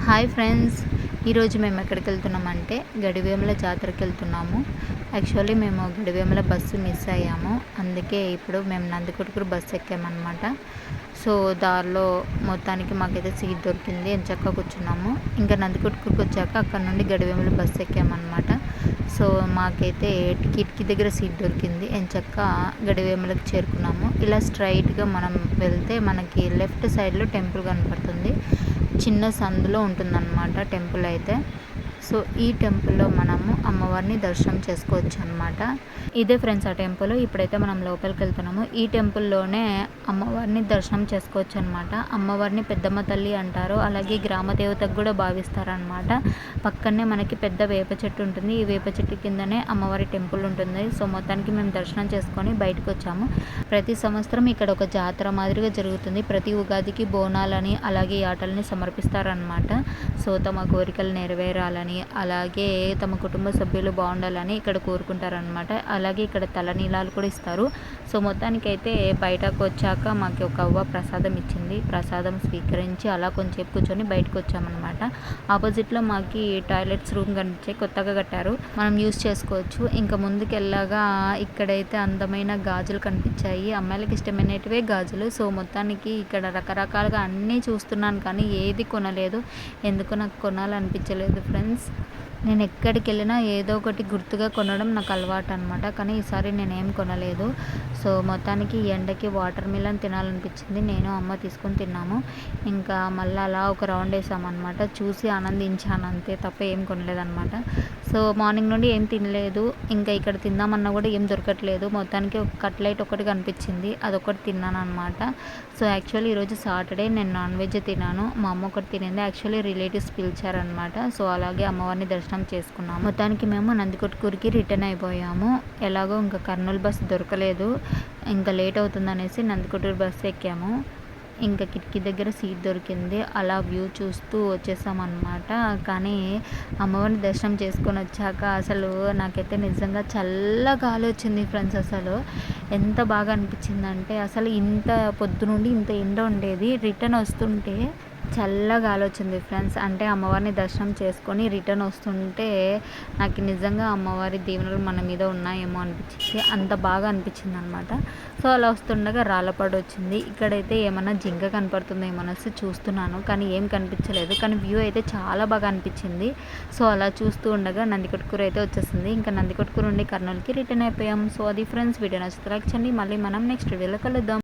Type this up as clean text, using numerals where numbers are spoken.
Hi friends, ఈరోజు మేము ఎక్కడికి వెళ్తున్నామంటే గడివేముల జాతరకి వెళ్తున్నాము. యాక్చువల్లీ మేము గడివేముల బస్సు మిస్ అయ్యాము. అందుకే ఇప్పుడు మేము నందికొట్కూరు బస్సు ఎక్కామన్నమాట. సో దారిలో మొత్తానికి మాకైతే సీట్ దొరికింది, ఎంచక్కా కూర్చున్నాము. ఇంకా నందికొట్కూరుకి వచ్చాక అక్కడ నుండి గడివేముల బస్సు ఎక్కామన్నమాట. సో మాకైతే కిటికీ దగ్గర సీట్ దొరికింది, ఎంచక్కా గడివేములకు చేరుకున్నాము. ఇలా స్ట్రైట్గా మనం వెళ్తే మనకి లెఫ్ట్ సైడ్లో టెంపుల్ కనపడుతుంది. చిన్న సందులో ఉంటుందన్నమాట టెంపుల్ అయితే. సో ఈ టెంపుల్లో మనము అమ్మవారిని దర్శనం చేసుకోవచ్చు అనమాట. ఇదే ఫ్రెండ్స్ ఆ టెంపుల్. ఇప్పుడైతే మనం లోపలికి వెళ్తున్నాము. ఈ టెంపుల్లోనే అమ్మవారిని దర్శనం చేసుకోవచ్చు అనమాట. అమ్మవారిని పెద్దమ్మ తల్లి అంటారు, అలాగే గ్రామ దేవతకు కూడా భావిస్తారనమాట. పక్కనే మనకి పెద్ద వేప చెట్టు ఉంటుంది. ఈ వేప చెట్టు కిందనే అమ్మవారి టెంపుల్ ఉంటుంది. సో మొత్తానికి మేము దర్శనం చేసుకొని బయటకు వచ్చాము. ప్రతి సంవత్సరం ఇక్కడ ఒక జాతర మాదిరిగా జరుగుతుంది. ప్రతి ఉగాదికి బోనాలని అలాగే ఆటలని సమర్పిస్తారనమాట. సో తమ కోరికలు నెరవేరాలని అలాగే తమ కుటుంబ సభ్యులు బాగుండాలని ఇక్కడ కోరుకుంటారనమాట. అలాగే ఇక్కడ తలనీలాలు కూడా ఇస్తారు. సో మొత్తానికైతే బయటకు వచ్చాక మాకు ఒక అవ్వ ప్రసాదం ఇచ్చింది. ప్రసాదం స్వీకరించి అలా కొంచెం కూర్చొని బయటకు వచ్చామన్నమాట. ఆపోజిట్లో మాకు టాయిలెట్స్ రూమ్ కనిపించే కొత్తగా కట్టారు, మనం యూస్ చేసుకోవచ్చు. ఇంకా ముందుకెళ్ళగా ఇక్కడైతే అందమైన గాజులు కనిపించాయి, అమ్మాయిలకి ఇష్టమైనటివే గాజులు. సో మొత్తానికి ఇక్కడ రకరకాలుగా అన్నీ చూస్తున్నాను కానీ ఏది కొనలేదు. ఎందుకు నాకు కొనాలనిపించలేదు ఫ్రెండ్స్. నేను ఎక్కడికి వెళ్ళినా ఏదో ఒకటి గుర్తుగా కొనడం నాకు అలవాటు అనమాట. కానీ ఈసారి నేనేం కొనలేదు. సో మొత్తానికి ఈ ఎండకి వాటర్ మిలన్ తినాలనిపించింది. నేను అమ్మ తీసుకొని తిన్నాము. ఇంకా మళ్ళీ అలా ఒక రౌండ్ వేసామన్నమాట. చూసి ఆనందించాను అంతే తప్ప ఏం కొనలేదన్నమాట. సో మార్నింగ్ నుండి ఏం తినలేదు. ఇంకా ఇక్కడ తిందామన్నా కూడా ఏం దొరకట్లేదు. మొత్తానికి ఒక కట్లైట్ ఒకటి కనిపించింది, అదొకటి తిన్నాను అనమాట. సో యాక్చువల్లీ ఈరోజు సాటర్డే, నేను నాన్ వెజ్ తిన్నాను. మా అమ్మ ఒకటి తినింది. Actually relatives పిలిచారనమాట. సో అలాగే అమ్మవారిని దర్శనం చేసుకున్నాము. మొత్తానికి మేము నందికొట్కూరుకి రిటర్న్ అయిపోయాము. ఎలాగో ఇంకా కర్నూలు బస్సు దొరకలేదు, ఇంకా లేట్ అవుతుందనేసి నందికొట్కూరు బస్సు ఎక్కాము. ఇంకా కిటికీ దగ్గర సీట్ దొరికింది, అలా వ్యూ చూస్తూ వచ్చేసామన్నమాట. కానీ అమ్మవారిని దర్శనం చేసుకొని వచ్చాక అసలు నాకైతే నిజంగా చల్ల గాలి వచ్చింది ఫ్రెండ్స్. అసలు ఎంత బాగా అనిపించిందంటే, అసలు ఇంత పొద్దు నుండి ఇంత ఎండ ఉండేది, రిటర్న్ వస్తుంటే చల్లగా ఆలోచింది ఫ్రెండ్స్. అంటే అమ్మవారిని దర్శనం చేసుకొని రిటర్న్ వస్తుంటే నాకు నిజంగా అమ్మవారి దీవెనలు మన మీద ఉన్నాయేమో అనిపించింది, అంత బాగా అనిపించింది అనమాట. సో అలా వస్తుండగా రాళ్ళపాడు వచ్చింది. ఇక్కడైతే ఏమన్నా జింక కనపడుతుందో ఏమనేసి చూస్తున్నాను, కానీ ఏం కనిపించలేదు. కానీ వ్యూ అయితే చాలా బాగా అనిపించింది. సో అలా చూస్తూ ఉండగా నందికొట్కూరు అయితే వచ్చేసింది. ఇంకా నందికొట్కూరు నుండి కర్నూలుకి రిటర్న్ అయిపోయాం. సో అది ఫ్రెండ్స్, వీడియో నచ్చితే లైక్ చేయండి. మళ్ళీ మనం నెక్స్ట్ వీడియోలో కలుద్దాం.